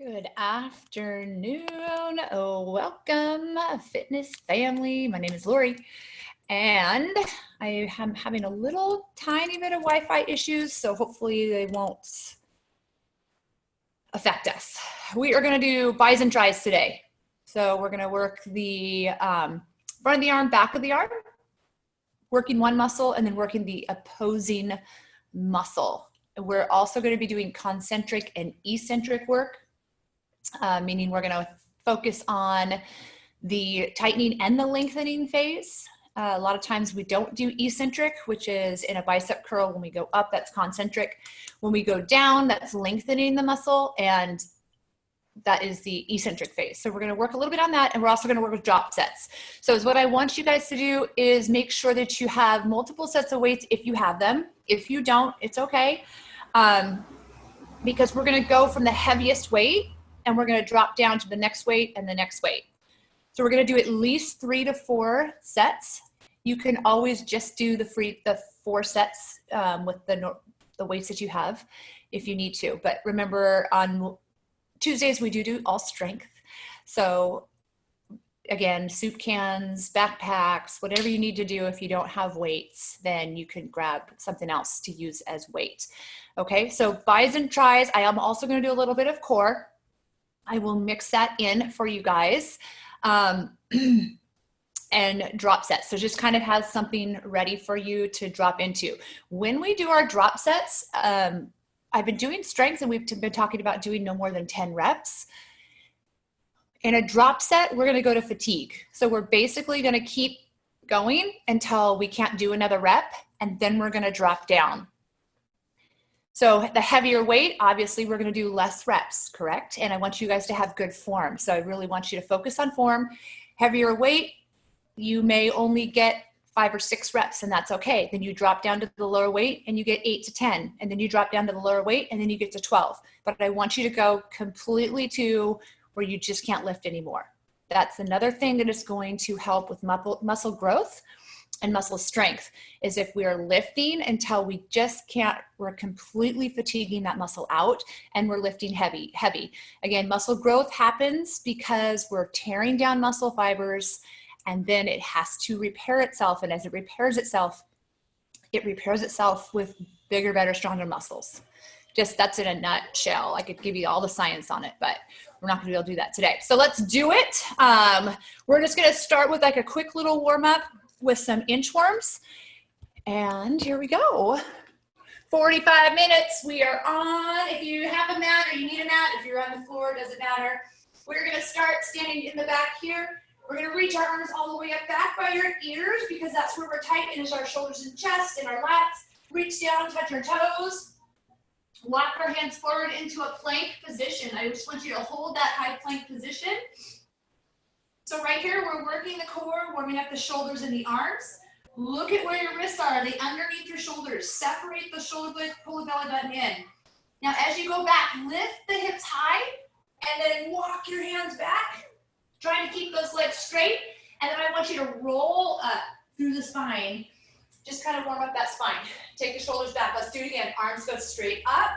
Good afternoon. Welcome, fitness family. My name is Lori, and I am having a little tiny bit of Wi-Fi issues, so hopefully they won't affect us. We are going to do bis and tris today. So we're going to work the front of the arm, back of the arm, working one muscle, and then working the opposing muscle. We're also going to be doing concentric and eccentric work. Meaning we're going to focus on the tightening and the lengthening phase. A lot of times we don't do eccentric, which is in a bicep curl. When we go up, that's concentric. When we go down, that's lengthening the muscle, and that is the eccentric phase. So we're going to work a little bit on that, and we're also going to work with drop sets. So what I want you guys to do is make sure that you have multiple sets of weights if you have them. If you don't, it's okay, because we're going to go from the heaviest weight and we're going to drop down to the next weight and the next weight. So we're going to do at least 3 to 4 sets. You can always just do the 4 sets with the weights that you have if you need to. But remember, on Tuesdays we do all strength. So again, soup cans, backpacks, whatever you need to do. If you don't have weights, then you can grab something else to use as weight. Okay, so bis and tris. I am also going to do a little bit of core. I will mix that in for you guys, and drop sets. So just kind of have something ready for you to drop into. When we do our drop sets, I've been doing strength, and we've been talking about doing no more than 10 reps. In a drop set, we're going to go to fatigue. So we're basically going to keep going until we can't do another rep, and then we're going to drop down. So the heavier weight, obviously we're going to do less reps, correct? And I want you guys to have good form. So I really want you to focus on form. Heavier weight, you may only get 5 or 6 reps, and that's okay. Then you drop down to the lower weight and you get 8 to 10. And then you drop down to the lower weight and then you get to 12. But I want you to go completely to where you just can't lift anymore. That's another thing that is going to help with muscle growth and muscle strength, is if we are lifting until we just can't, we're completely fatiguing that muscle out, and we're lifting heavy. Again, muscle growth happens because we're tearing down muscle fibers, and then it has to repair itself. And as it repairs itself with bigger, better, stronger muscles. Just that's in a nutshell. I could give you all the science on it, but we're not gonna be able to do that today. So let's do it. We're just gonna start with like a quick little warm up with some inchworms. And here we go. 45 minutes, we are on. If you have a mat or you need a mat, if you're on the floor, it doesn't matter. We're gonna start standing in the back here. We're gonna reach our arms all the way up back by your ears, because that's where we're tight, and is our shoulders and chest and our lats. Reach down, touch our toes. Walk our hands forward into a plank position. I just want you to hold that high plank position. So right here, we're working the core, warming up the shoulders and the arms. Look at where your wrists are. Are they underneath your shoulders? Separate the shoulder blades, pull the belly button in. Now, as you go back, lift the hips high, and then walk your hands back, trying to keep those legs straight. And then I want you to roll up through the spine. Just kind of warm up that spine. Take the shoulders back. Let's do it again. Arms go straight up.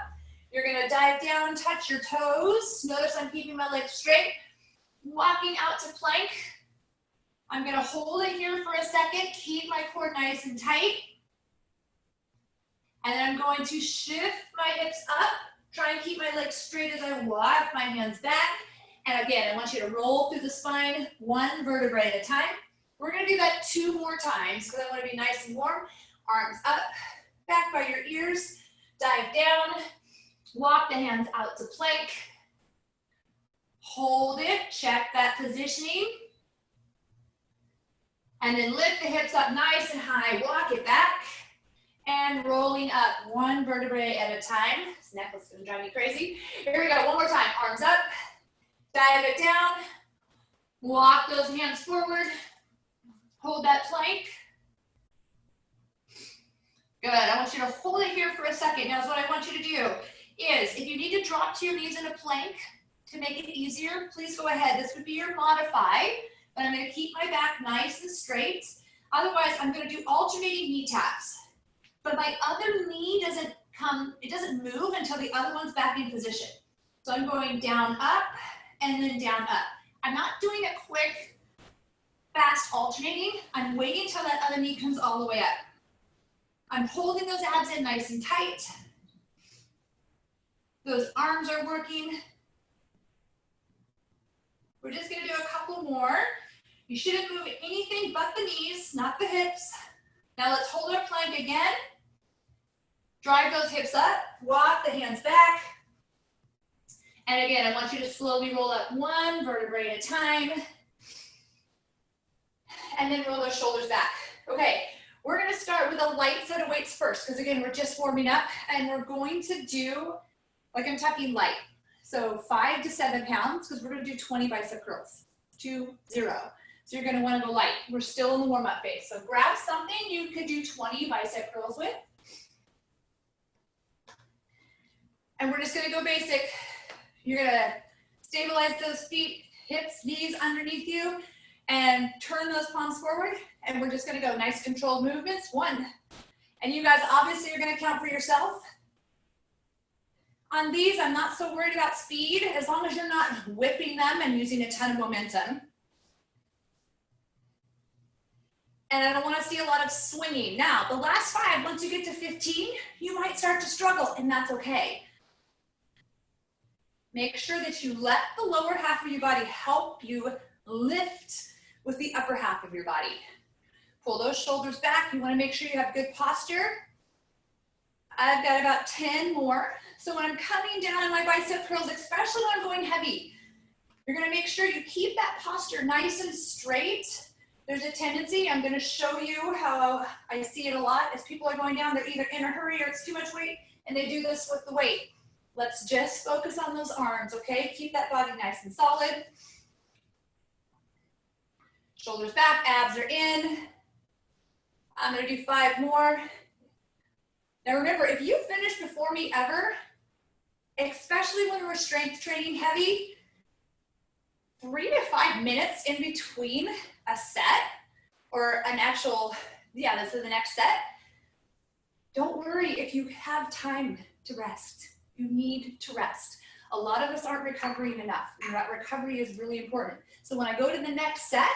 You're going to dive down, touch your toes. Notice I'm keeping my legs straight. Walking out to plank. I'm going to hold it here for a second. Keep my core nice and tight. And then I'm going to shift my hips up. Try and keep my legs straight as I walk my hands back. And again, I want you to roll through the spine, 1 vertebrae at a time. We're going to do that 2 more times because I want to be nice and warm. Arms up, back by your ears. Dive down. Walk the hands out to plank. Hold it, check that positioning. And then lift the hips up nice and high. Walk it back. And rolling up 1 vertebrae at a time. This necklace is going to drive me crazy. Here we go, 1 more time. Arms up. Dive it down. Walk those hands forward. Hold that plank. Good, I want you to hold it here for a second. Now, what I want you to do is, if you need to drop to your knees in a plank to make it easier, please go ahead. This would be your modify, but I'm going to keep my back nice and straight. Otherwise, I'm going to do alternating knee taps. But my other knee doesn't move until the other one's back in position. So I'm going down, up, and then down, up. I'm not doing a quick, fast alternating. I'm waiting until that other knee comes all the way up. I'm holding those abs in nice and tight. Those arms are working. We're just gonna do a couple more. You shouldn't move anything but the knees, not the hips. Now let's hold our plank again. Drive those hips up, walk the hands back. And again, I want you to slowly roll up one vertebrae at a time. And then roll those shoulders back. Okay, we're gonna start with a light set of weights first, because again, we're just warming up, and we're going to do, like I'm talking light. So 5 to 7 pounds, because we're gonna do 20 bicep curls, 2, 0. So you're gonna wanna go light. We're still in the warm up phase. So grab something you could do 20 bicep curls with. And we're just gonna go basic. You're gonna stabilize those feet, hips, knees underneath you, and turn those palms forward. And we're just gonna go nice controlled movements. 1. And you guys obviously are gonna count for yourself. On these, I'm not so worried about speed, as long as you're not whipping them and using a ton of momentum. And I don't want to see a lot of swinging. Now, the last 5, once you get to 15, you might start to struggle, and that's okay. Make sure that you let the lower half of your body help you lift with the upper half of your body. Pull those shoulders back. You want to make sure you have good posture. I've got about 10 more. So when I'm coming down in my bicep curls, especially when I'm going heavy, you're going to make sure you keep that posture nice and straight. There's a tendency, I'm going to show you how I see it a lot, as people are going down, they're either in a hurry or it's too much weight, and they do this with the weight. Let's just focus on those arms, okay? Keep that body nice and solid. Shoulders back, abs are in. I'm going to do 5 more. Now remember, if you finish before me ever, especially when we're strength training heavy, 3 to 5 minutes in between a set or an actual, this is the next set. Don't worry if you have time to rest. You need to rest. A lot of us aren't recovering enough, and that recovery is really important. So when I go to the next set,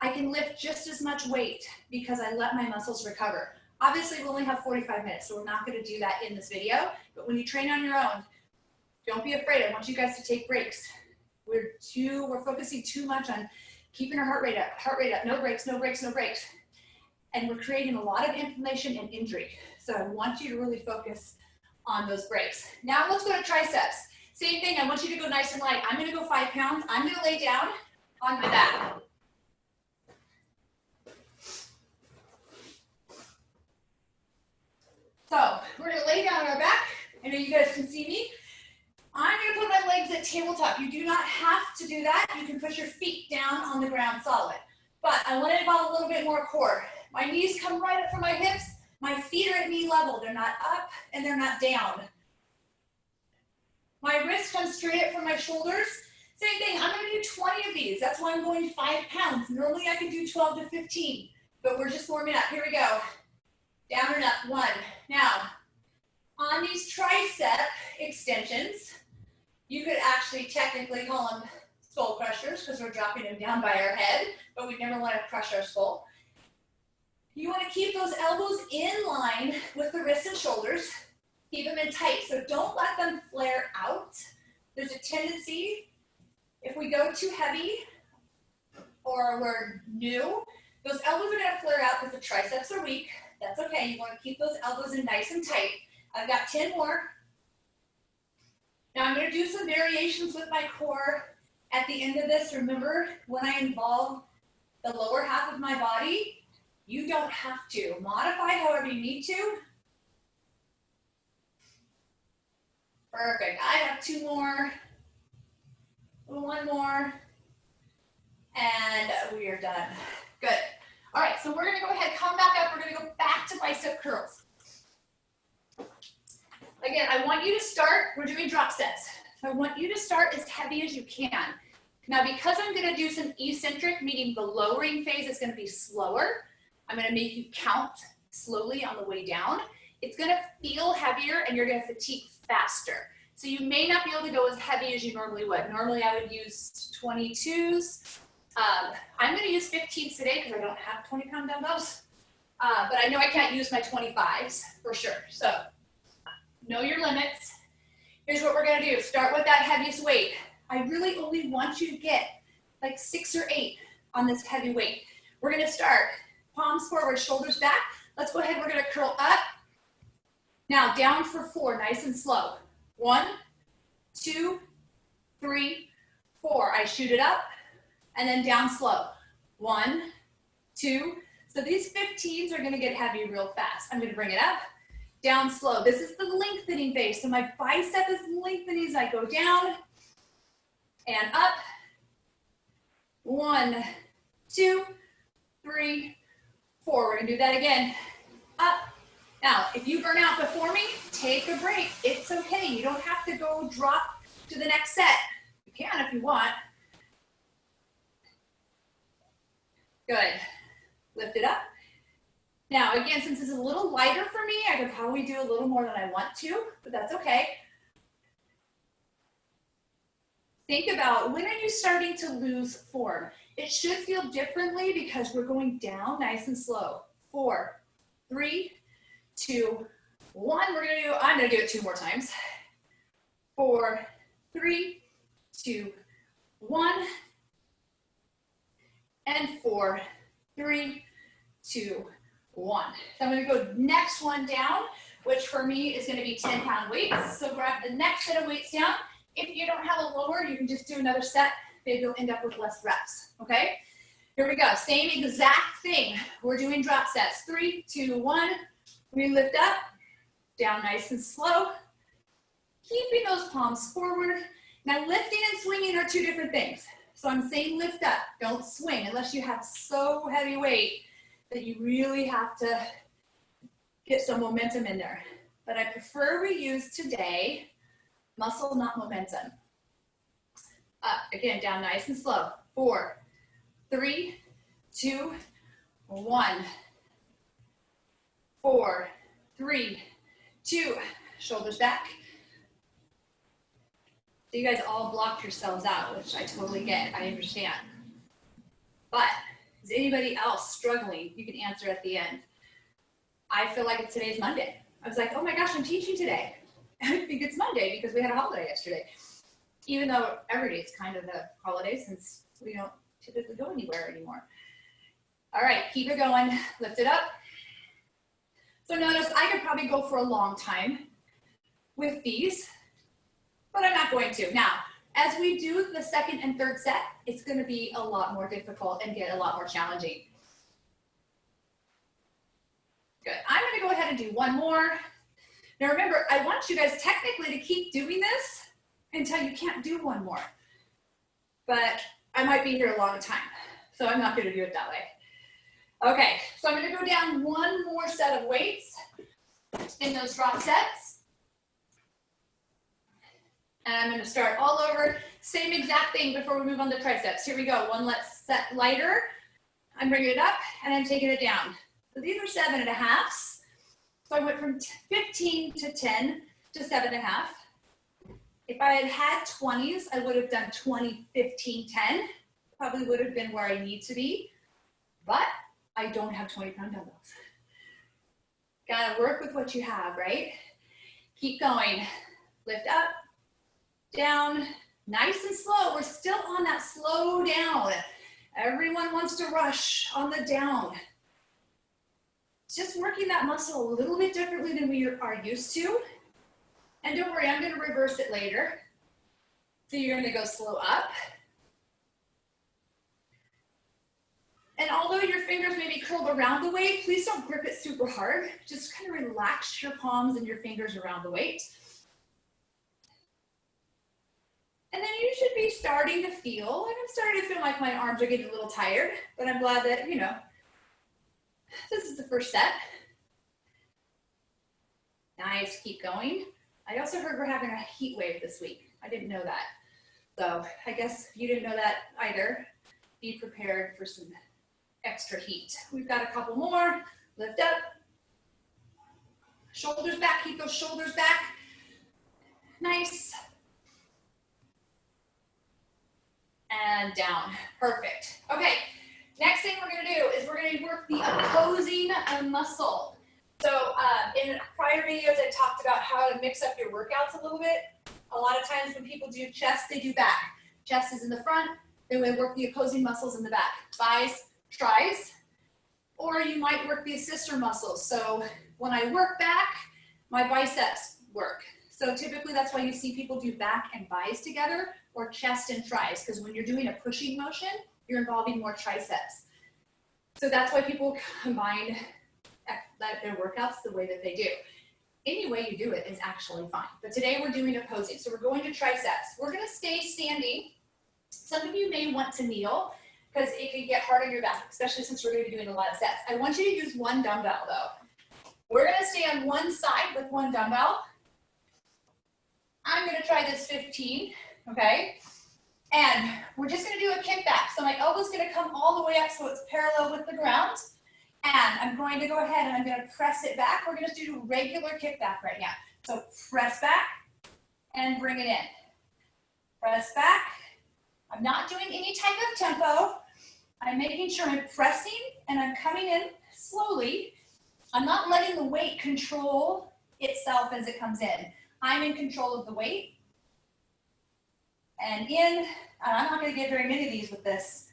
I can lift just as much weight because I let my muscles recover. Obviously, we only have 45 minutes, so we're not going to do that in this video. But when you train on your own, don't be afraid. I want you guys to take breaks. We're focusing too much on keeping our heart rate up, no breaks, no breaks, no breaks. And we're creating a lot of inflammation and injury. So I want you to really focus on those breaks. Now let's go to triceps. Same thing, I want you to go nice and light. I'm gonna go 5 pounds. I'm gonna lay down on my back. So we're gonna lay down on our back. I know you guys can see me. I'm gonna put my legs at tabletop. You do not have to do that. You can put your feet down on the ground solid. But I want to involve a little bit more core. My knees come right up from my hips. My feet are at knee level. They're not up and they're not down. My wrists come straight up from my shoulders. Same thing, I'm gonna do 20 of these. That's why I'm going 5 pounds. Normally I can do 12 to 15, but we're just warming up. Here we go. Down and up, 1. Now, on these tricep extensions, you could actually technically call them skull crushers because we're dropping them down by our head, but we never want to crush our skull. You want to keep those elbows in line with the wrists and shoulders. Keep them in tight, so don't let them flare out. There's a tendency, if we go too heavy or we're new, those elbows are going to flare out because the triceps are weak. That's okay. You want to keep those elbows in nice and tight. I've got 10 more. Now I'm going to do some variations with my core at the end of this. Remember, when I involve the lower half of my body, you don't have to. Modify however you need to. Perfect. I have 2 more. 1 more. And we are done. Good. All right, so we're going to go ahead, come back up. We're going to go back to bicep curls. Again, I want you to start, we're doing drop sets. So I want you to start as heavy as you can. Now, because I'm going to do some eccentric, meaning the lowering phase is going to be slower, I'm going to make you count slowly on the way down. It's going to feel heavier and you're going to fatigue faster. So you may not be able to go as heavy as you normally would. Normally I would use 22s. I'm going to use 15s today because I don't have 20-pound dumbbells. But I know I can't use my 25s for sure. So know your limits. Here's what we're going to do. Start with that heaviest weight. I really only want you to get like 6 or 8 on this heavy weight. We're going to start palms forward, shoulders back. Let's go ahead. We're going to curl up. Now down for 4, nice and slow. 1, 2, 3, 4. I shoot it up and then down slow. 1, 2. So these 15s are going to get heavy real fast. I'm going to bring it up, down slow. This is the lengthening phase. So my bicep is lengthening as I go down and up. 1, 2, 3, 4. We're going to do that again. Up. Now, if you burn out before me, take a break. It's okay. You don't have to go drop to the next set. You can if you want. Good. Lift it up. Now, again, since this is a little lighter for me, I could probably do a little more than I want to, but that's okay. Think about, when are you starting to lose form? It should feel differently because we're going down nice and slow. 4, 3, 2, 1. I'm gonna do it 2 more times. 4, 3, 2, 1. And 4, 3, 2, 1. So I'm gonna go next one down, which for me is gonna be 10-pound weights. So grab the next set of weights down. If you don't have a lower, you can just do another set. Maybe you'll end up with less reps, okay? Here we go, same exact thing. We're doing drop sets. 3, 2, 1. We lift up, down nice and slow. Keeping those palms forward. Now lifting and swinging are 2 different things. So I'm saying lift up, don't swing unless you have so heavy weight that you really have to get some momentum in there. But I prefer we use today muscle, not momentum. Up, again, down nice and slow. 4, 3, 2, 1. 4, 3, 2, shoulders back. So you guys all blocked yourselves out, which I totally get, I understand. But is anybody else struggling? You can answer at the end. I feel like today's Monday. I was like, oh my gosh, I'm teaching today. I think it's Monday because we had a holiday yesterday. Even though every day is kind of a holiday since we don't typically go anywhere anymore. All right, keep it going, lift it up. So notice I could probably go for a long time with these, but I'm not going to. Now, as we do the second and third set, it's going to be a lot more difficult and get a lot more challenging. Good. I'm going to go ahead and do one more. Now remember, I want you guys technically to keep doing this until you can't do one more. But I might be here a long time, so I'm not going to do it that way. Okay, so I'm going to go down one more set of weights in those drop sets. And I'm going to start all over. Same exact thing before we move on to triceps. Here we go. One less set lighter. I'm bringing it up and I'm taking it down. So these are 7.5s. So I went from 15 to 10 to 7.5. If I had had 20s, I would have done 20, 15, 10. Probably would have been where I need to be. But I don't have 20-pound dumbbells. Gotta work with what you have, right? Keep going. Lift up, down, nice and slow. We're still on that slow down. Everyone wants to rush on the down. Just working that muscle a little bit differently than we are used to. And don't worry, I'm gonna reverse it later. So you're gonna go slow up. And although your fingers may be curled around the weight, please don't grip it super hard. Just kind of relax your palms and your fingers around the weight. And then you should be starting to feel, like I'm starting to feel like my arms are getting a little tired, but I'm glad that, you know, this is the first set. Nice, keep going. I also heard we're having a heat wave this week. I didn't know that. So I guess if you didn't know that either, be prepared for some extra heat. We've got a couple more. Lift up. Shoulders back, keep those shoulders back. Nice. And down. Perfect. Okay. Next thing we're going to do is we're going to work the opposing muscle. So in prior videos, I talked about how to mix up your workouts a little bit. A lot of times when people do chest, they do back. Chest is in the front. Then we work the opposing muscles in the back. Thighs, tries. Or you might work the sister muscles. So when I work back, my biceps work. So typically that's why you see people do back and biceps together, or chest and tries, because when you're doing a pushing motion, you're involving more triceps. So that's why people combine their workouts the way that they do. Any way you do it is actually fine. But today we're doing opposing. So we're going to triceps. We're going to stay standing. Some of you may want to kneel because it can get hard on your back, especially since we're going to be doing a lot of sets. I want you to use one dumbbell though. We're going to stay on one side with one dumbbell. I'm going to try this 15, okay? And we're just going to do a kickback. So my elbow's going to come all the way up so it's parallel with the ground. And I'm going to go ahead and I'm going to press it back. We're going to do a regular kickback right now. So press back and bring it in. Press back. I'm not doing any type of tempo. I'm making sure I'm pressing and I'm coming in slowly. I'm not letting the weight control itself as it comes in. I'm in control of the weight. And in, and I'm not going to get very many of these with this.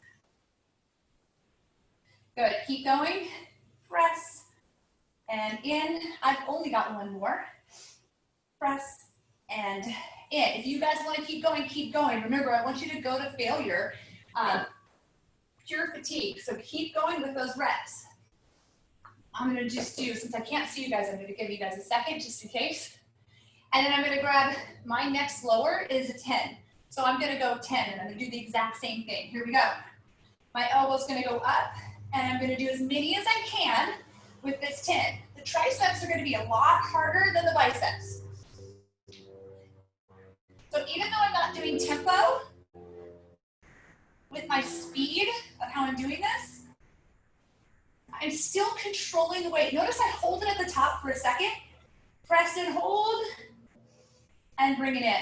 Good, keep going. Press and in. I've only got one more. Press and in. If you guys want to keep going, keep going. Remember, I want you to go to failure. Pure fatigue. So keep going with those reps. I'm going to just do, since I can't see you guys, I'm going to give you guys a second just in case. And then I'm going to grab, my next lower is a 10. So I'm going to go 10 and I'm going to do the exact same thing. Here we go. My elbow's going to go up and I'm going to do as many as I can with this 10. The triceps are going to be a lot harder than the biceps. So even though I'm not doing tempo with my speed of how I'm doing this, I'm still controlling the weight. Notice I hold it at the top for a second, press and hold, and bring it in.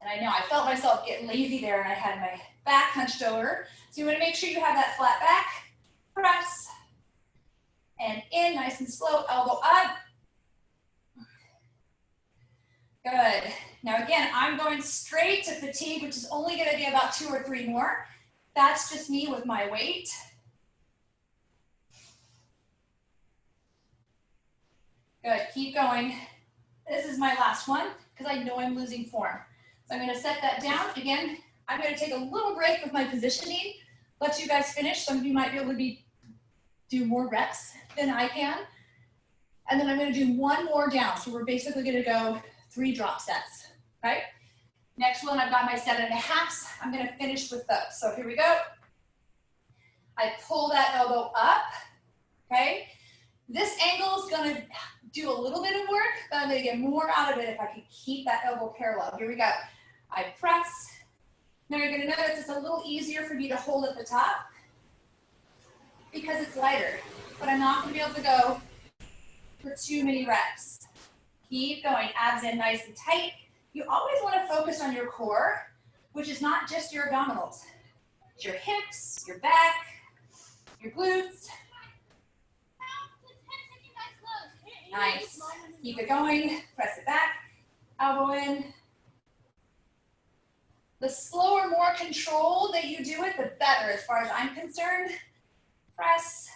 And I know I felt myself get lazy there and I had my back hunched over. So you want to make sure you have that flat back. Press and in, nice and slow, elbow up. Good. Now again, I'm going straight to fatigue, which is only going to be about 2 or 3 more. That's just me with my weight. Good, keep going. This is my last one because I know I'm losing form. So I'm going to set that down. Again, I'm going to take a little break with my positioning, let you guys finish. Some of you might be able to do more reps than I can. And then I'm going to do one more down. So we're basically going to go 3 drop sets, right? Next one, I've got my 7.5s. I'm going to finish with those. So here we go. I pull that elbow up, okay? This angle is going to do a little bit of work, but I'm going to get more out of it if I can keep that elbow parallel. Here we go. I press. Now you're going to notice it's a little easier for me to hold at the top because it's lighter, but I'm not going to be able to go for too many reps. Keep going, abs in nice and tight. You always want to focus on your core, which is not just your abdominals. It's your hips, your back, your glutes. Nice. Keep it going. Press it back. Elbow in. The slower, more controlled that you do it, the better as far as I'm concerned. Press.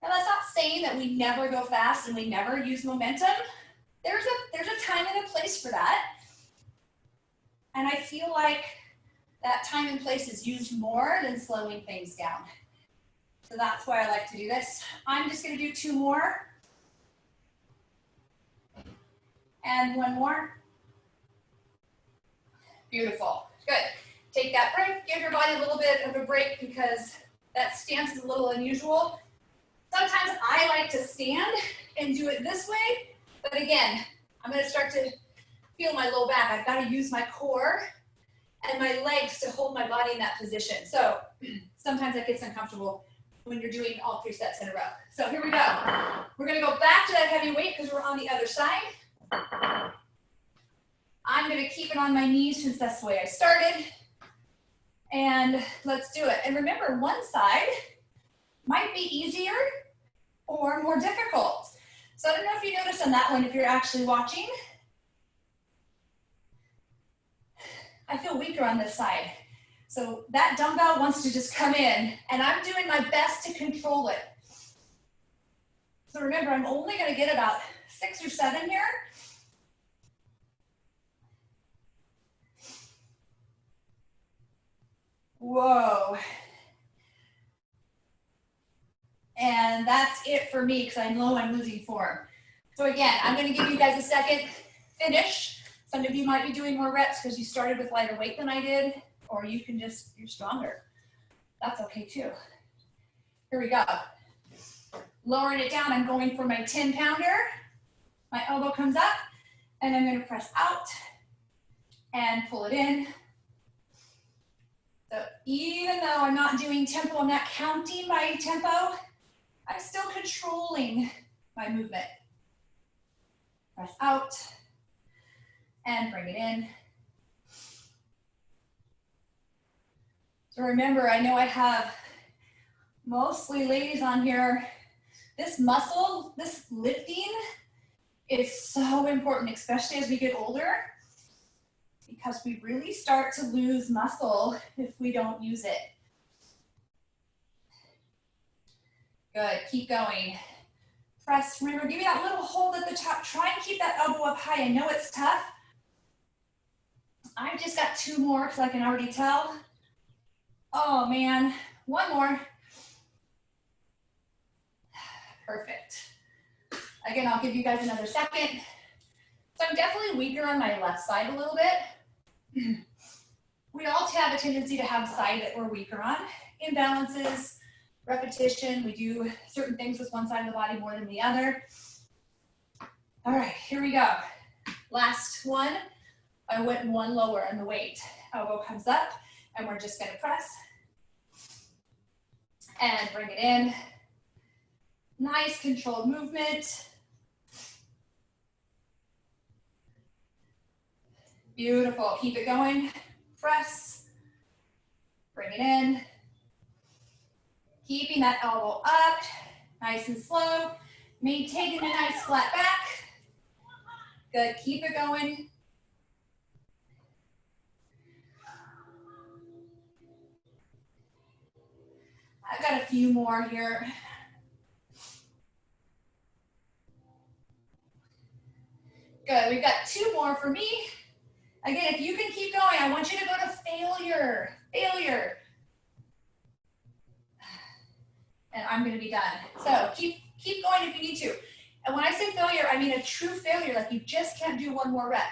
Now that's not saying that we never go fast and we never use momentum. There's a time and a place for that. And I feel like that time and place is used more than slowing things down. So that's why I like to do this. I'm just going to do 2 more. And 1 more. Beautiful. Good. Take that break. Give your body a little bit of a break because that stance is a little unusual. Sometimes I like to stand and do it this way. But again, I'm going to start to feel my low back. I've got to use my core and my legs to hold my body in that position. So sometimes that gets uncomfortable. when you're doing all 3 sets in a row. So here we go. We're gonna go back to that heavy weight because we're on the other side. I'm gonna keep it on my knees since that's the way I started. And let's do it. And remember, one side might be easier or more difficult. So I don't know if you noticed on that one, if you're actually watching, I feel weaker on this side. So that dumbbell wants to just come in, and I'm doing my best to control it. So remember, I'm only gonna get about 6 or 7 here. Whoa. And that's it for me because I know I'm losing form. So again, I'm gonna give you guys a second finish. Some of you might be doing more reps because you started with lighter weight than I did, or you can just, you're stronger. That's okay too. Here we go. Lowering it down, I'm going for my 10-pounder. My elbow comes up, and I'm gonna press out and pull it in. So even though I'm not doing tempo, I'm not counting my tempo, I'm still controlling my movement. Press out and bring it in. So remember, I know I have mostly ladies on here. This muscle, this lifting is so important, especially as we get older, because we really start to lose muscle if we don't use it. Good, keep going. Press, remember, give me that little hold at the top. Try and keep that elbow up high. I know it's tough. I've just got 2 more because I can already tell. Oh man, 1 more. Perfect. Again, I'll give you guys another second. So I'm definitely weaker on my left side a little bit. We all have a tendency to have a side that we're weaker on. Imbalances, repetition, we do certain things with one side of the body more than the other. All right, here we go. Last one. I went 1 lower on the weight. Elbow comes up, and we're just gonna press and bring it in. Nice controlled movement. Beautiful, keep it going. Press, bring it in. Keeping that elbow up, nice and slow. Maintaining a nice flat back. Good, keep it going. I've got a few more here. Good, we've got 2 more for me. Again, if you can keep going, I want you to go to failure, failure. And I'm gonna be done. So keep going if you need to. And when I say failure, I mean a true failure, like you just can't do 1 more rep.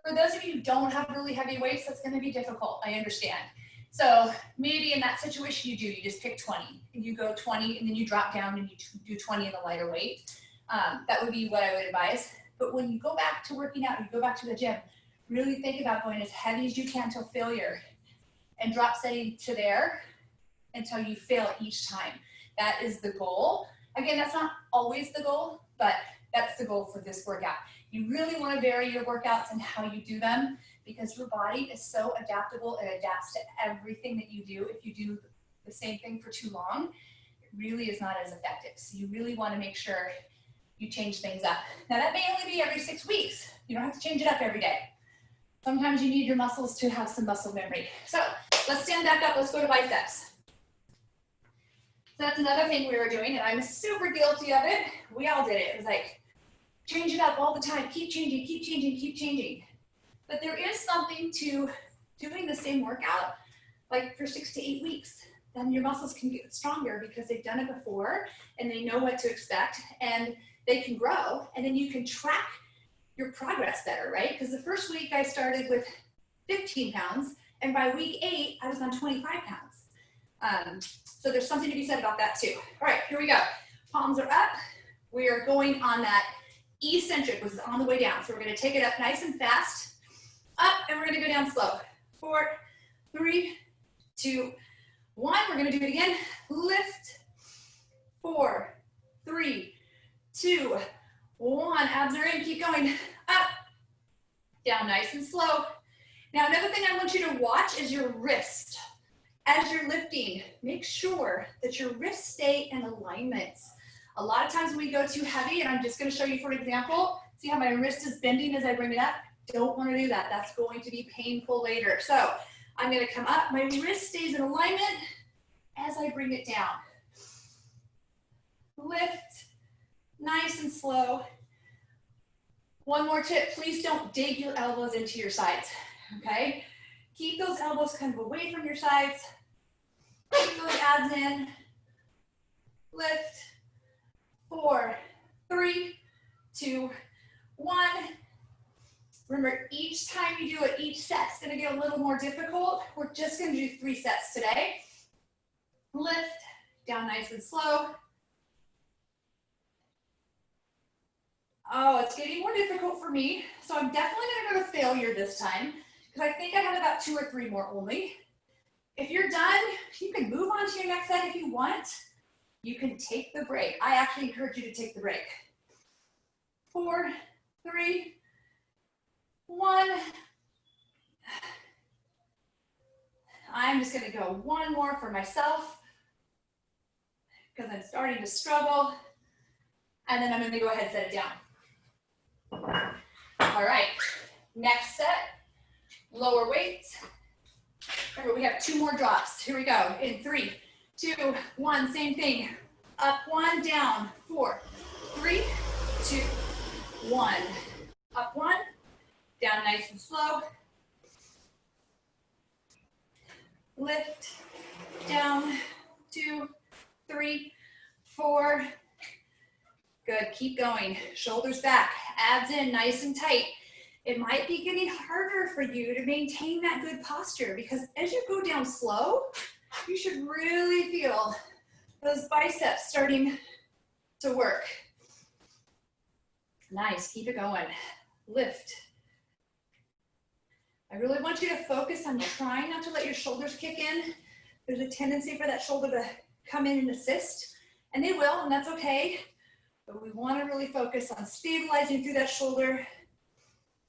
For those of you who don't have really heavy weights, that's gonna be difficult, I understand. So maybe in that situation you do, you just pick 20 and you go 20 and then you drop down and you do 20 in the lighter weight. That would be what I would advise. But when you go back to working out, you go back to the gym, really think about going as heavy as you can till failure and drop setting to there until you fail each time. That is the goal. Again, that's not always the goal, but that's the goal for this workout. You really want to vary your workouts and how you do them because your body is so adaptable. It adapts to everything that you do. If you do the same thing for too long, it really is not as effective. So you really want to make sure you change things up. Now that may only be every 6 weeks. You don't have to change it up every day. Sometimes you need your muscles to have some muscle memory. So let's stand back up. Let's go to biceps. So that's another thing we were doing, and I'm super guilty of it. We all did it. It was like, change it up all the time. Keep changing, keep changing, keep changing. But there is something to doing the same workout like for 6 to 8 weeks. Then your muscles can get stronger because they've done it before and they know what to expect and they can grow. And then you can track your progress better, right? Because the first week I started with 15 pounds and by week 8, I was on 25 pounds. So there's something to be said about that too. All right, here we go. Palms are up. We are going on that eccentric, which is on the way down. So we're gonna take it up nice and fast, up, and we're gonna go down slow. 4, 3, 2, 1. We're gonna do it again. Lift, 4, 3, 2, 1. Abs are in, keep going. Up, down nice and slow. Now another thing I want you to watch is your wrist. As you're lifting, make sure that your wrists stay in alignment. A lot of times when we go too heavy, and I'm just gonna show you for an example, see how my wrist is bending as I bring it up? Don't wanna do that, that's going to be painful later. So I'm gonna come up, my wrist stays in alignment as I bring it down. Lift, nice and slow. One more tip, please don't dig your elbows into your sides, okay? Keep those elbows kind of away from your sides. Keep those abs in. Lift. 4, 3, 2, 1. Remember, each time you do it, each set's gonna get a little more difficult. We're just gonna do 3 sets today. Lift, down nice and slow. Oh, it's getting more difficult for me. So I'm definitely gonna go to failure this time, because I think I have about 2 or 3 more only. If you're done, you can move on to your next set if you want. You can take the break. I actually encourage you to take the break. 4, 3, 1. I'm just gonna go 1 more for myself because I'm starting to struggle. And then I'm gonna go ahead and set it down. All right, next set, lower weights. Remember, we have 2 more drops. Here we go. In 3, 2, 1, same thing. Up 1, down 4, 3, 2, 1. Up 1, down nice and slow. Lift, down 2, 3, 4. Good, keep going. Shoulders back, abs in, nice and tight. It might be getting harder for you to maintain that good posture because as you go down slow, you should really feel those biceps starting to work. Nice, keep it going. Lift. I really want you to focus on trying not to let your shoulders kick in. There's a tendency for that shoulder to come in and assist, and they will, and that's okay. But we want to really focus on stabilizing through that shoulder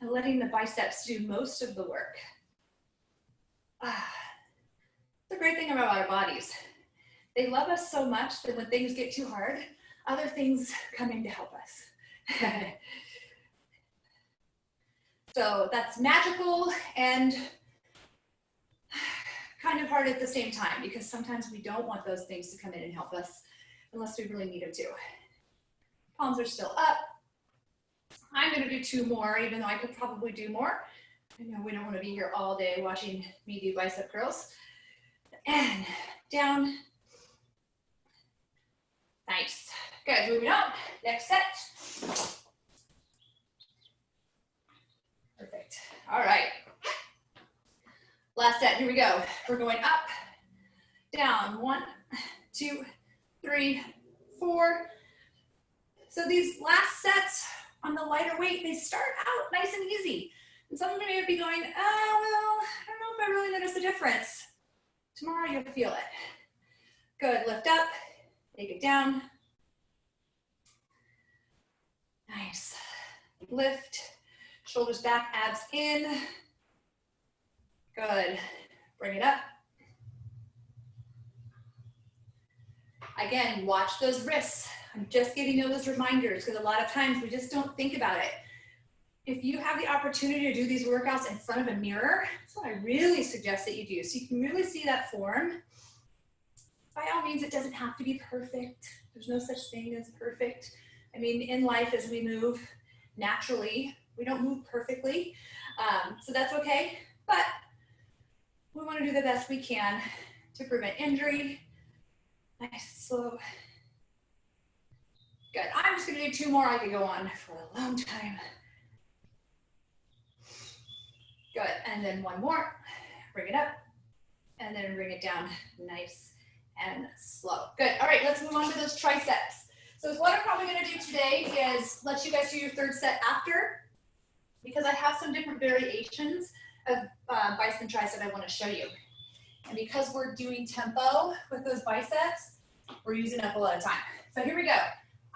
and letting the biceps do most of the work. The great thing about our bodies, they love us so much that when things get too hard, other things come in to help us. So that's magical and kind of hard at the same time because sometimes we don't want those things to come in and help us unless we really need them to. Palms are still up. I'm gonna do 2 more, even though I could probably do more. I know we don't wanna be here all day watching me do bicep curls. And down. Nice. Good, moving on. Next set. Perfect. All right. Last set, here we go. We're going up, down, 1, 2, 3, 4. So these last sets on the lighter weight, they start out nice and easy. And some of you may be going, oh, well, I don't know if I really notice the difference. Tomorrow you'll feel it. Good, lift up, take it down. Nice. Lift, shoulders back, abs in. Good, bring it up. Again, watch those wrists. I'm just giving you those reminders because a lot of times we just don't think about it. If you have the opportunity to do these workouts in front of a mirror, that's what I really suggest that you do. So you can really see that form. By all means, it doesn't have to be perfect. There's no such thing as perfect. I mean, in life as we move naturally, we don't move perfectly. So that's okay, but we want to do the best we can to prevent injury. Nice, slow. Good, I'm just gonna do 2 more. I could go on for a long time. Good, and then 1 more. Bring it up, and then bring it down, nice and slow. Good, all right, let's move on to those triceps. So what I'm probably gonna do today is let you guys do your 3rd set after, because I have some different variations of bicep and tricep I wanna show you. And because we're doing tempo with those biceps, we're using up a lot of time. So here we go.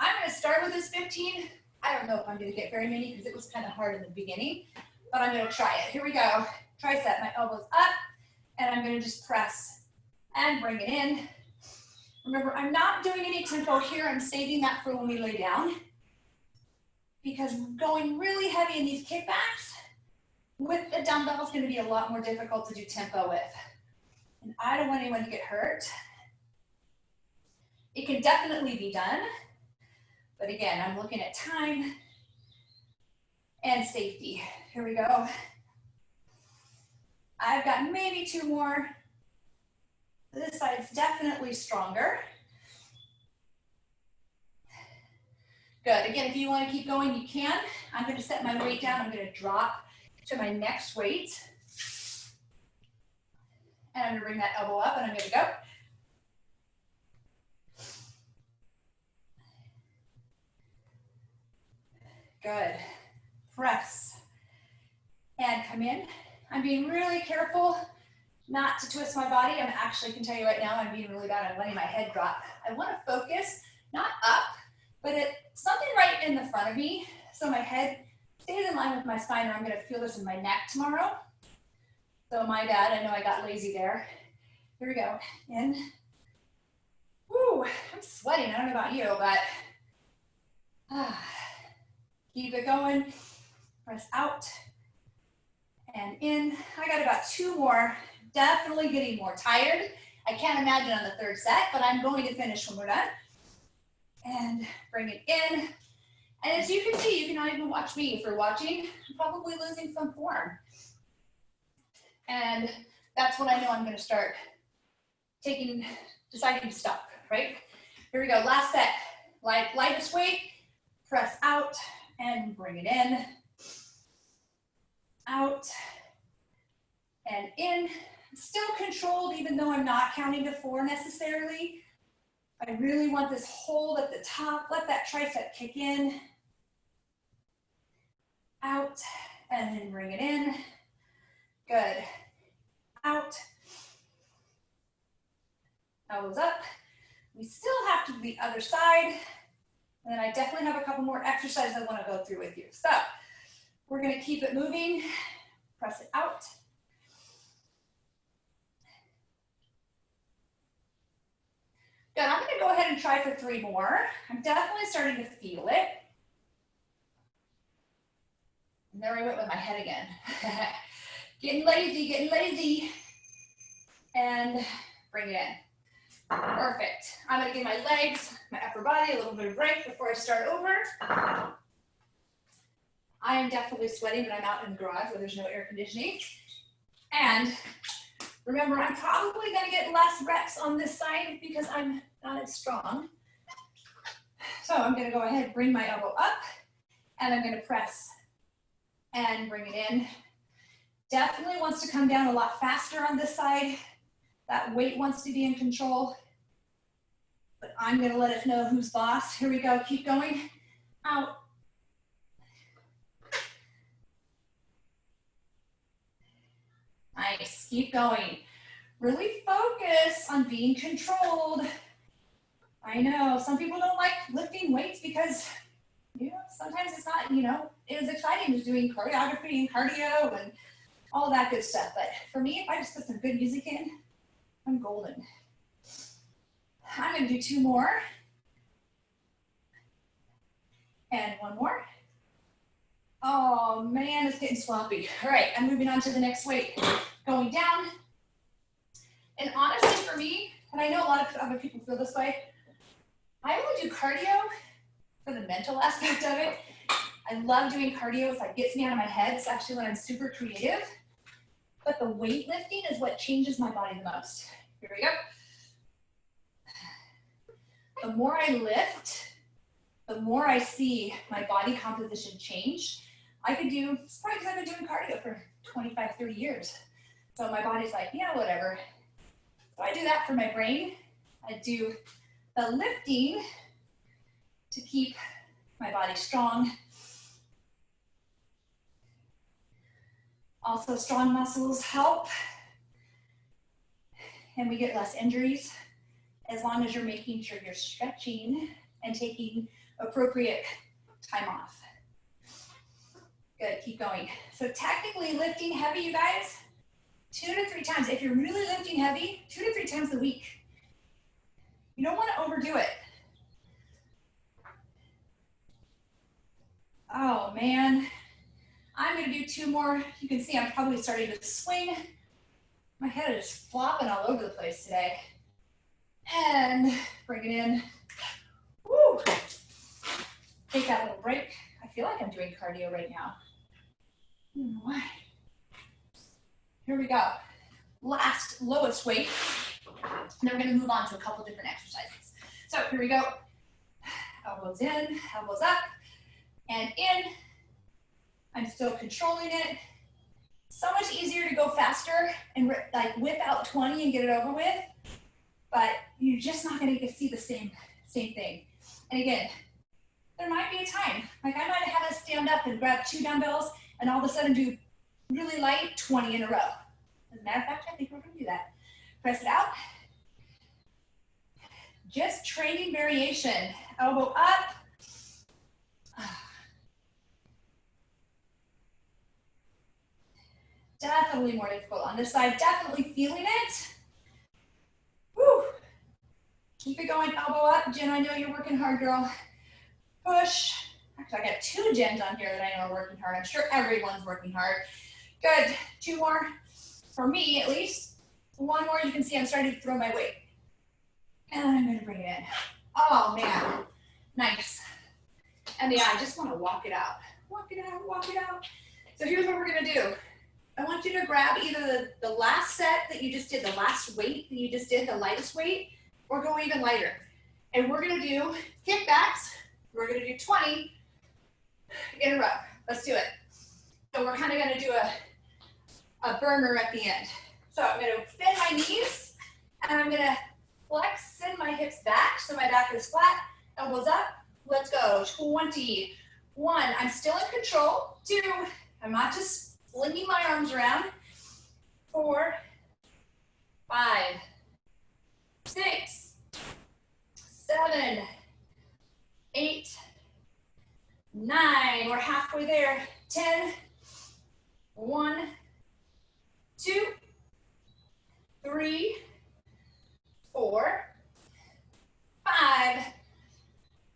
I'm gonna start with this 15. I don't know if I'm gonna get very many because it was kind of hard in the beginning, but I'm gonna try it. Here we go. Tricep, my elbows up, and I'm gonna just press and bring it in. Remember, I'm not doing any tempo here. I'm saving that for when we lay down because going really heavy in these kickbacks with the dumbbell is gonna be a lot more difficult to do tempo with. And I don't want anyone to get hurt. It can definitely be done, but again, I'm looking at time and safety. Here we go. I've got maybe 2 more. This side's definitely stronger. Good, again, if you wanna keep going, you can. I'm gonna set my weight down. I'm gonna drop to my next weight. And I'm gonna bring that elbow up and I'm gonna go. Good. Press and come in. I'm being really careful not to twist my body. I'm actually can tell you right now, I'm being really bad. I'm letting my head drop. I want to focus not up, but at something right in the front of me. So my head stays in line with my spine, or I'm going to feel this in my neck tomorrow. So my bad. I know I got lazy there. Here we go. In. Woo, I'm sweating. I don't know about you, but keep it going. Press out and in. I got about 2 more. Definitely getting more tired. I can't imagine on the 3rd set, but I'm going to finish when we're done. And bring it in. And as you can see, you can not even watch me. If you're watching, I'm probably losing some form. And that's when I know I'm going to start deciding to stop, right? Here we go, last set. Lightest weight, press out and bring it in. Out and in. Still controlled even though I'm not counting to 4 necessarily. I really want this hold at the top. Let that tricep kick in. Out and then bring it in. Good. Out. Elbows up. We still have to do the other side. And then I definitely have a couple more exercises I want to go through with you. So we're going to keep it moving. Press it out. Good. I'm going to go ahead and try for 3 more. I'm definitely starting to feel it. And there I went with my head again. Getting lazy. And bring it in. Perfect. I'm going to give my legs, my upper body a little bit of break before I start over. I am definitely sweating, but I'm out in the garage where there's no air conditioning. And remember, I'm probably going to get less reps on this side because I'm not as strong. So I'm going to go ahead and bring my elbow up, and I'm going to press and bring it in. Definitely wants to come down a lot faster on this side. That weight wants to be in control. But I'm going to let us know who's boss. Here we go. Keep going. Out. Nice. Keep going. Really focus on being controlled. I know some people don't like lifting weights because, sometimes it's not, as exciting as doing choreography and cardio and all that good stuff. But for me, if I just put some good music in, I'm golden. I'm going to do 2 more. And 1 more. Oh man, it's getting sloppy. All right, I'm moving on to the next weight. Going down. And honestly for me, and I know a lot of other people feel this way, I only do cardio for the mental aspect of it. I love doing cardio. It's like gets me out of my head. It's actually when I'm super creative. But the weightlifting is what changes my body the most. Here we go. The more I lift, the more I see my body composition change. I could do, it's probably because I've been doing cardio for 25, 30 years. So my body's like, yeah, whatever. So I do that for my brain. I do the lifting to keep my body strong. Also, strong muscles help, and we get less injuries as long as you're making sure you're stretching and taking appropriate time off. Good, keep going. So technically lifting heavy, you guys, 2 to 3 times. If you're really lifting heavy, 2 to 3 times a week. You don't want to overdo it. Oh man, I'm gonna do 2 more. You can see I'm probably starting to swing. My head is flopping all over the place today. And bring it in. Woo. Take that little break. I feel like I'm doing cardio right now. I don't know why. Here we go. Last, lowest weight. And then we're gonna move on to a couple different exercises. So here we go. Elbows in, elbows up, and in. I'm still controlling it. So much easier to go faster and like whip out 20 and get it over with, but you're just not gonna get to see the same thing. And again, there might be a time, like I might have us stand up and grab 2 dumbbells and all of a sudden do really light 20 in a row. As a matter of fact, I think we're gonna do that. Press it out. Just training variation. Elbow up. Definitely more difficult on this side. Definitely feeling it. Woo. Keep it going, elbow up. Jen, I know you're working hard, girl. Push. Actually, I got 2 Jens on here that I know are working hard. I'm sure everyone's working hard. Good. 2 more. For me, at least. 1 more. You can see I'm starting to throw my weight. And I'm going to bring it in. Oh, man. Nice. And yeah, I just want to walk it out. Walk it out, walk it out. So here's what we're going to do. I want you to grab either the last set that you just did, the last weight that you just did, the lightest weight, or go even lighter. And we're going to do kickbacks. We're going to do 20 in a row. Let's do it. So we're kind of going to do a burner at the end. So I'm going to bend my knees, and I'm going to flex, send my hips back so my back is flat, elbows up. Let's go. 21. I'm still in control. 2, I'm not just flinging my arms around. 4, 5, 6, 7, 8, 9. We're halfway there. 10. 1, 2, 3, 4, 5,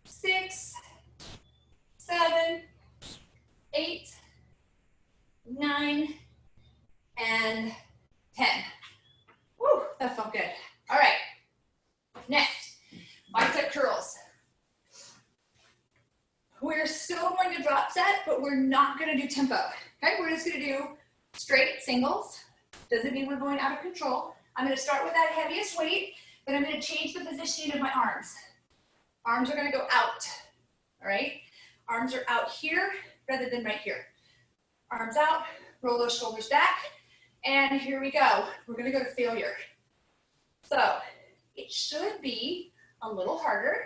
6, 7, 8, 9, and 10. Woo, that felt good. All right. Next, bicep curls. We're still going to drop set, but we're not going to do tempo. Okay, we're just going to do straight singles. Doesn't mean we're going out of control. I'm going to start with that heaviest weight, but I'm going to change the positioning of my arms. Arms are going to go out. All right, arms are out here rather than right here. Arms out, roll those shoulders back, and here we go. We're going to go to failure. So it should be a little harder.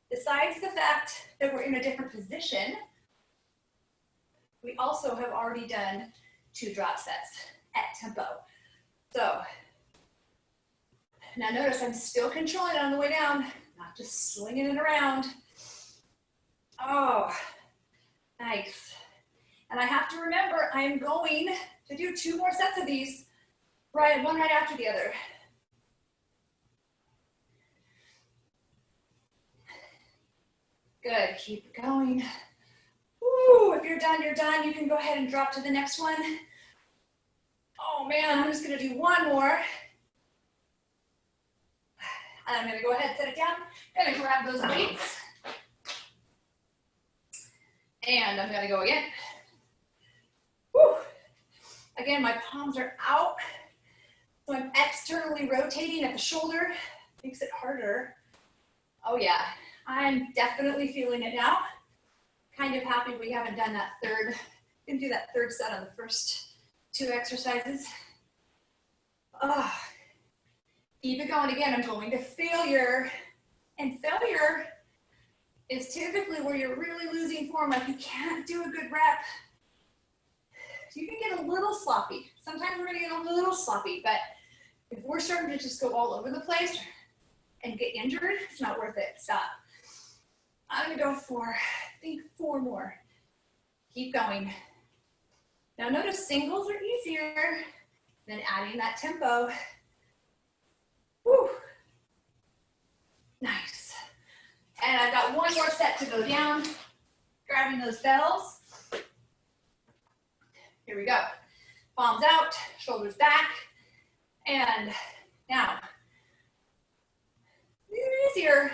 Besides the fact that we're in a different position, we also have already done 2 drop sets at tempo. So now notice I'm still controlling it on the way down, not just swinging it around. Oh, nice. And I have to remember I am going to do 2 more sets of these, one right after the other. Good, keep going. Woo, if you're done, you're done. You can go ahead and drop to the next one. Oh man, I'm just gonna do 1 more. And I'm gonna go ahead and set it down. Gonna grab those weights. And I'm gonna go again. Woo. Again, my palms are out. So I'm externally rotating at the shoulder. Makes it harder. Oh yeah, I'm definitely feeling it now. Kind of happy we haven't done that third. Didn't do that third set on the first 2 exercises. Oh, keep it going again. I'm going to failure. And failure is typically where you're really losing form, like you can't do a good rep. You can get a little sloppy. Sometimes we're gonna get a little sloppy, but if we're starting to just go all over the place and get injured, it's not worth it. Stop. I'm gonna go for, I think 4 more. Keep going. Now notice singles are easier than adding that tempo. Woo. Nice. And I've got 1 more set to go down, grabbing those bells. Here we go. Palms out, shoulders back. And now, easier,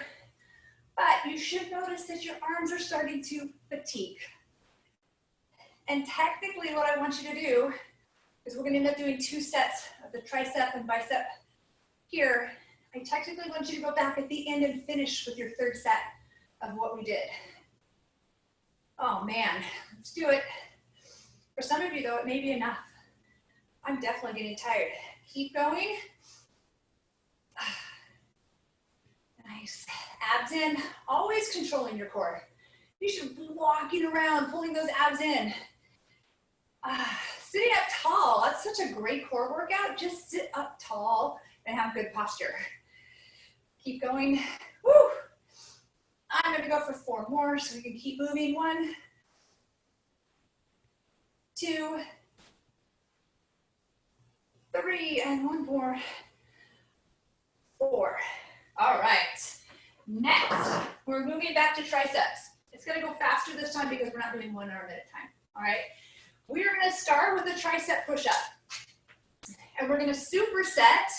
but you should notice that your arms are starting to fatigue. And technically what I want you to do is we're gonna end up doing 2 sets of the tricep and bicep here. I technically want you to go back at the end and finish with your 3rd set of what we did. Oh man, let's do it. For some of you though, it may be enough. I'm definitely getting tired. Keep going. Nice. Abs in, always controlling your core. You should be walking around, pulling those abs in. Sitting up tall, that's such a great core workout. Just sit up tall and have good posture. Keep going. Woo! I'm gonna go for 4 more so we can keep moving. 1, 2, 3, and 1 more. 4. All right. Next, we're moving back to triceps. It's gonna go faster this time because we're not doing 1 arm at a time. All right. We're gonna start with a tricep push-up. And we're gonna superset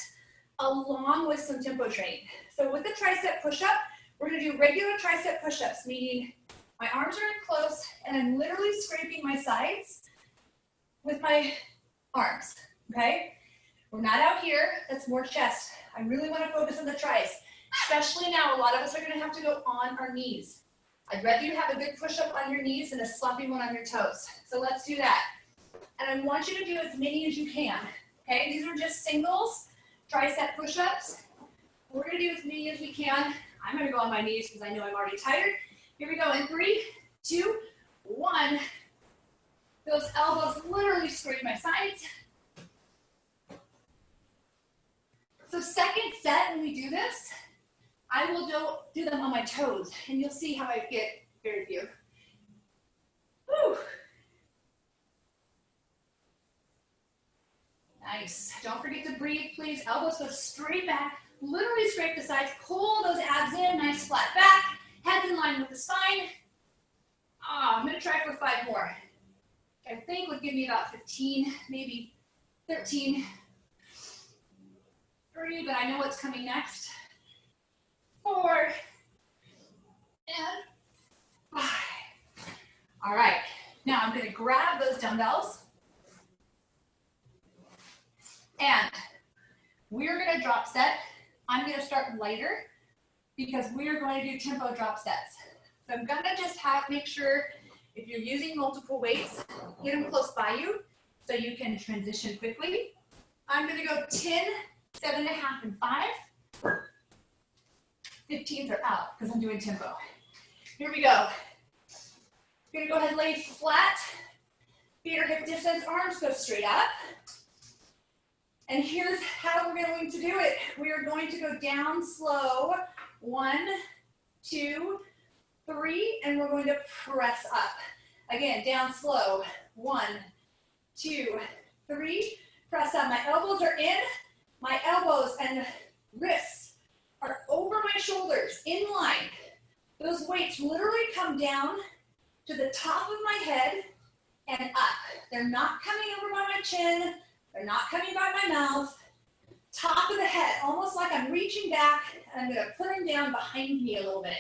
along with some tempo training. So with the tricep push-up, we're gonna do regular tricep push-ups, meaning my arms are in close and I'm literally scraping my sides with my arms, okay? We're not out here, that's more chest. I really wanna focus on the tris, especially now, a lot of us are gonna have to go on our knees. I'd rather you have a good push-up on your knees than a sloppy one on your toes. So let's do that. And I want you to do as many as you can, okay? These are just singles, tricep push-ups. We're gonna do as many as we can. I'm gonna go on my knees because I know I'm already tired. Here we go in 3, 2, 1. Those elbows literally scrape my sides. So second set, when we do this, I will do them on my toes, and you'll see how I get very few. Woo. Nice. Don't forget to breathe, please. Elbows go straight back. Literally scrape the sides. Pull those abs in. Nice flat back. Head in line with the spine. I'm going to try for 5 more. I think would give me about 15, maybe 13. 3, but I know what's coming next. 4 and 5. All right. Now I'm going to grab those dumbbells. And we're going to drop set. I'm going to start lighter because we're going to do tempo drop sets. So I'm going to just make sure if you're using multiple weights, get them close by you so you can transition quickly. I'm going to go 10, 7.5, and 5. 15s are out because I'm doing tempo. Here we go. I'm going to go ahead and lay flat. Feet are hip distance, arms go straight up. And here's how we're going to do it. We are going to go down slow. 1, 2, 3, and we're going to press up. Again, down slow. 1, 2, 3, press up. My elbows are in. My elbows and wrists are over my shoulders, in line. Those weights literally come down to the top of my head and up. They're not coming over by my chin. They're not coming by my mouth. Top of the head, almost like I'm reaching back, and I'm gonna put them down behind me a little bit.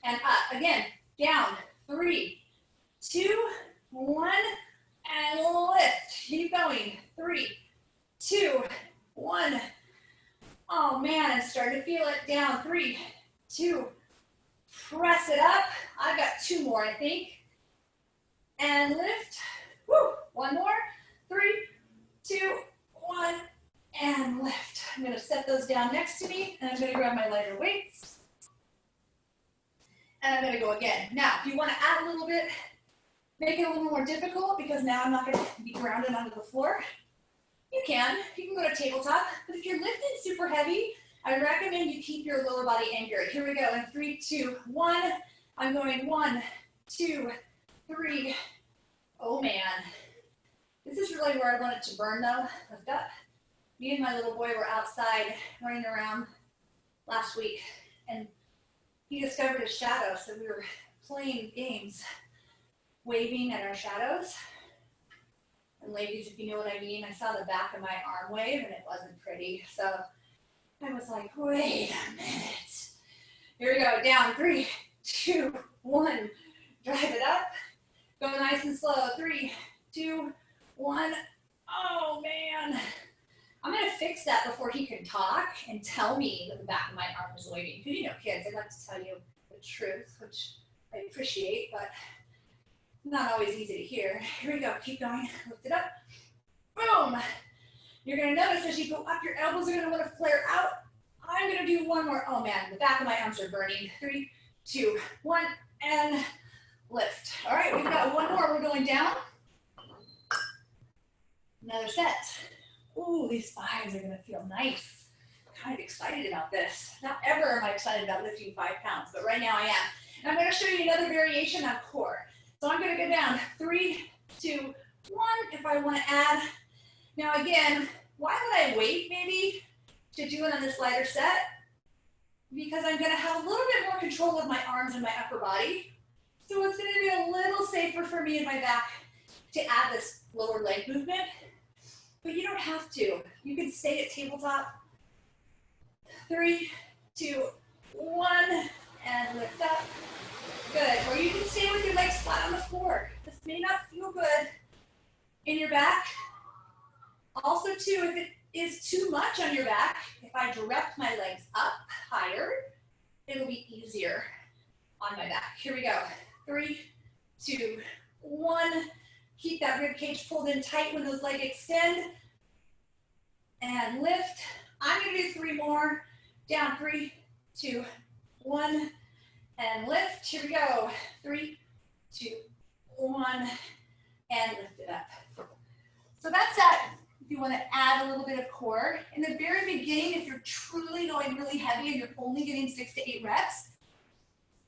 And up, again, down, 3, 2, 1, and lift. Keep going, 3, 2, 1. Oh man, I'm starting to feel it. Down, 3, 2, press it up. I've got 2 more, I think. And lift, woo, 1 more, 3, 2, 1, and lift. I'm gonna set those down next to me, and I'm gonna grab my lighter weights. And I'm gonna go again. Now, if you wanna add a little bit, make it a little more difficult because now I'm not gonna be grounded onto the floor. You can go to tabletop, but if you're lifting super heavy, I recommend you keep your lower body anchored. Here we go, in 3, 2, 1, I'm going 1, 2, 3. Oh man. This is really where I want it to burn though. Lift up. Me and my little boy were outside running around last week and he discovered his shadow, so we were playing games, waving at our shadows. And ladies, if you know what I mean, I saw the back of my arm wave and it wasn't pretty. So I was like, wait a minute. Here we go, down, 3, 2, 1. Drive it up. Go nice and slow, 3, 2, 1. Oh man. I'm gonna fix that before he can talk and tell me that the back of my arm is waving. Because you know kids, they like to tell you the truth, which I appreciate, but not always easy to hear. Here we go, keep going, lift it up. Boom. You're gonna notice as you go up, your elbows are gonna wanna flare out. I'm gonna do one more. Oh man, the back of my arms are burning. 3, 2, 1, and lift. All right, we've got one more. We're going down. Another set. Ooh, these 5s are gonna feel nice. Kind of excited about this. Not ever am I excited about lifting 5 pounds, but right now I am. And I'm gonna show you another variation on core. So I'm gonna go down, 3, 2, 1, if I wanna add. Now again, why would I wait maybe to do it on this lighter set? Because I'm gonna have a little bit more control of my arms and my upper body. So it's gonna be a little safer for me in my back to add this lower leg movement. But you don't have to. You can stay at tabletop. 3, 2, 1, and lift up. Good. Or you can stay with your legs flat on the floor. This may not feel good in your back. Also too, if it is too much on your back, if I direct my legs up higher, it'll be easier on my back. Here we go. 3, 2, 1. Keep that rib cage pulled in tight when those legs extend. And lift. I'm gonna do 3 more. Down, 3, 2, 1. And lift. Here we go. 3, 2, 1. And lift it up. So that's that. If you want to add a little bit of core. In the very beginning, if you're truly going really heavy and you're only getting 6 to 8 reps,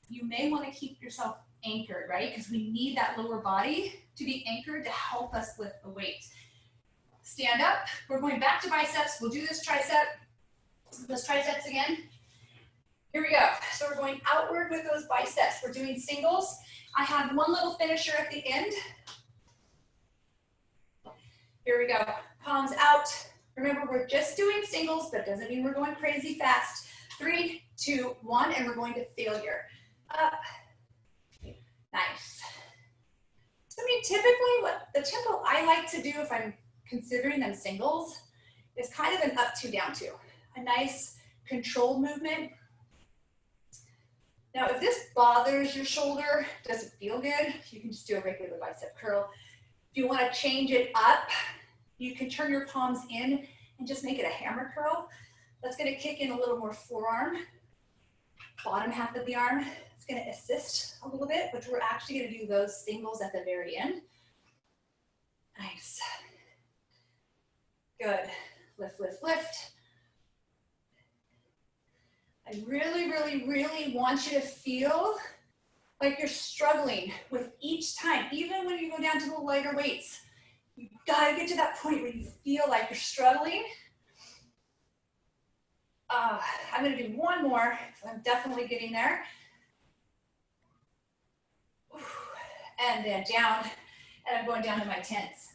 you may want to keep yourself anchored, right? Because we need that lower body to be anchored to help us lift the weight. Stand up. We're going back to biceps. We'll do this tricep. Those triceps again. Here we go. So we're going outward with those biceps. We're doing singles. I have one little finisher at the end. Here we go. Palms out. Remember, we're just doing singles, but it doesn't mean we're going crazy fast. 3, 2, 1, and we're going to failure. Up. Nice. So I mean, typically what the tempo I like to do if I'm considering them singles is kind of an up 2, down 2. A nice controlled movement. Now, if this bothers your shoulder, doesn't feel good, you can just do a regular bicep curl. If you want to change it up, you can turn your palms in and just make it a hammer curl. That's going to kick in a little more forearm, bottom half of the arm. It's going to assist a little bit, but we're actually going to do those singles at the very end. Nice. Good. Lift, lift, lift. I really, really, really want you to feel like you're struggling with each time, even when you go down to the lighter weights. You've got to get to that point where you feel like you're struggling. I'm going to do one more, because I'm definitely getting there. And then down, and I'm going down to my 10s.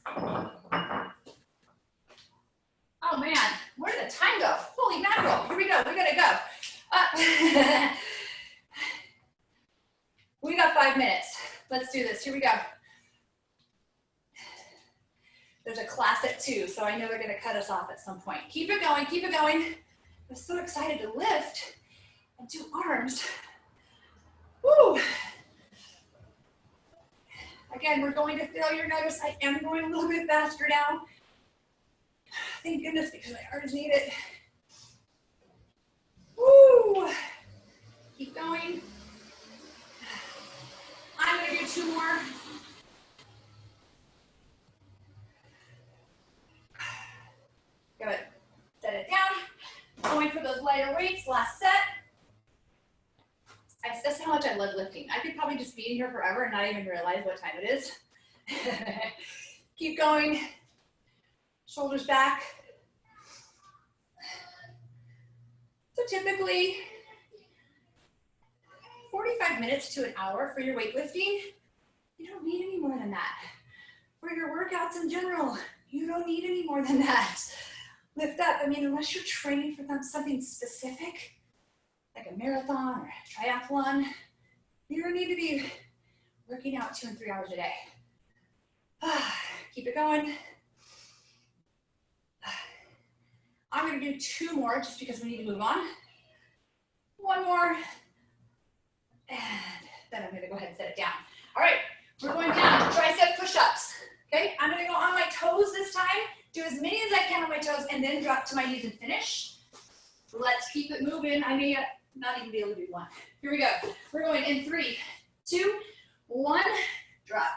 Oh man, where did the time go? Holy mackerel, here we go, we gotta go. We got 5 minutes. Let's do this, here we go. There's a class at 2, so I know they're gonna cut us off at some point. Keep it going, keep it going. I'm so excited to lift and do arms. Woo! Again, we're going to failure. Notice I am going a little bit faster now. Thank goodness, because my arms need it. Woo! Keep going. I'm gonna do 2 more. Good. Set it down. Going for those lighter weights, last set. That's how much I love lifting. I could probably just be in here forever and not even realize what time it is. Keep going. Shoulders back. So typically 45 minutes to an hour for your weightlifting. You don't need any more than that. For your workouts in general, you don't need any more than that. Lift up. I mean, unless you're training for something specific, like a marathon or a triathlon, you don't need to be working out 2 and 3 hours a day. Keep it going. I'm going to do 2 more just because we need to move on. 1 more. And then I'm going to go ahead and set it down. All right, we're going down to tricep push-ups. Okay, I'm going to go on my toes this time. Do as many as I can on my toes and then drop to my knees and finish. Let's keep it moving. I may not even be able to do 1. Here we go. We're going in 3, 2, 1, drop.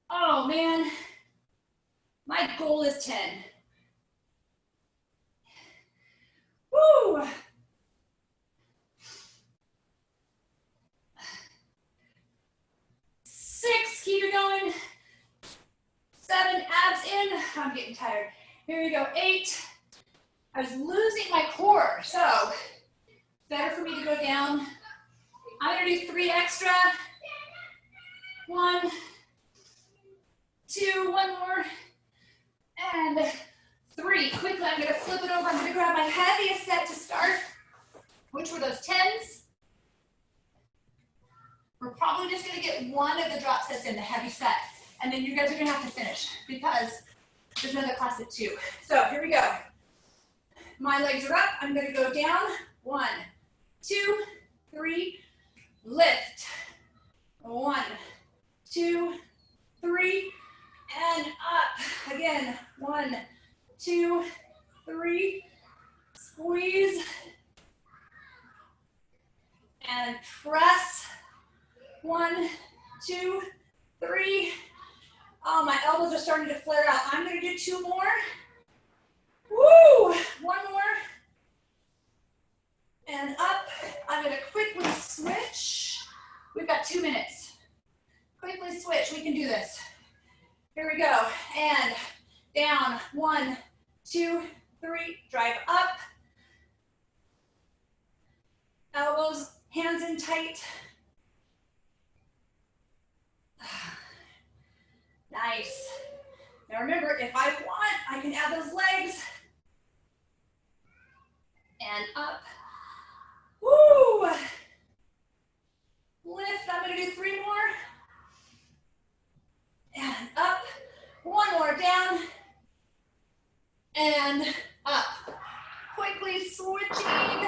Oh man, my goal is 10. Woo! 6, keep it going. 7, abs in. I'm getting tired. Here we go, 8. I was losing my core, so better for me to go down. I'm gonna do 3 extra. 1, 2, 1 more, and 3. Quickly, I'm gonna flip it over. I'm gonna grab my heaviest set to start, which were those 10s. We're probably just gonna get 1 of the drop sets in, the heavy set, and then you guys are gonna have to finish because there's another class at 2. So here we go. My legs are up. I'm gonna go down. 1, 2, 3, lift. 1, 2, 3, and up. Again, 1, 2, 3, squeeze, and press. 1, 2, 3. Oh, my elbows are starting to flare out. I'm gonna do 2 more. Woo! 1 more. And up. I'm gonna quickly switch. We've got 2 minutes. Quickly switch, we can do this. Here we go, and down, 1, 2, 3, drive up. Elbows, hands in tight. Nice. Now remember, if I want, I can add those legs. And up. Woo! Lift, I'm gonna do 3 more. And up. 1 more, down. And up. Quickly switching.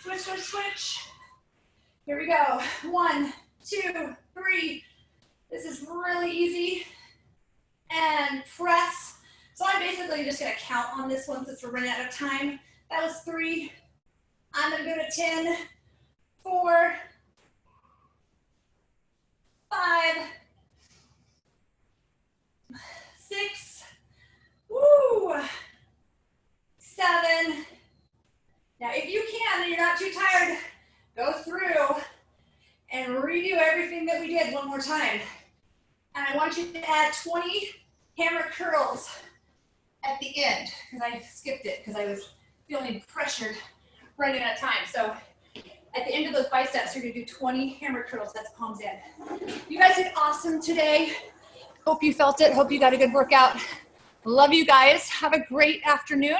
Switch, switch, switch. Here we go. 1, 2, 3. This is really easy. And press. So I'm basically just gonna count on this one since we're running out of time. That was 3. I'm gonna go to 10, 4, 5, 6, woo, 7. Now if you can and you're not too tired, go through and redo everything that we did one more time. And I want you to add 20 hammer curls at the end, because I skipped it because I was feeling pressured running out of time. So at the end of those biceps, you're gonna do 20 hammer curls, that's palms in. You guys did awesome today. Hope you felt it, hope you got a good workout. Love you guys, have a great afternoon,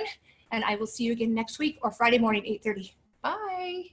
and I will see you again next week or Friday morning, 8:30. Bye.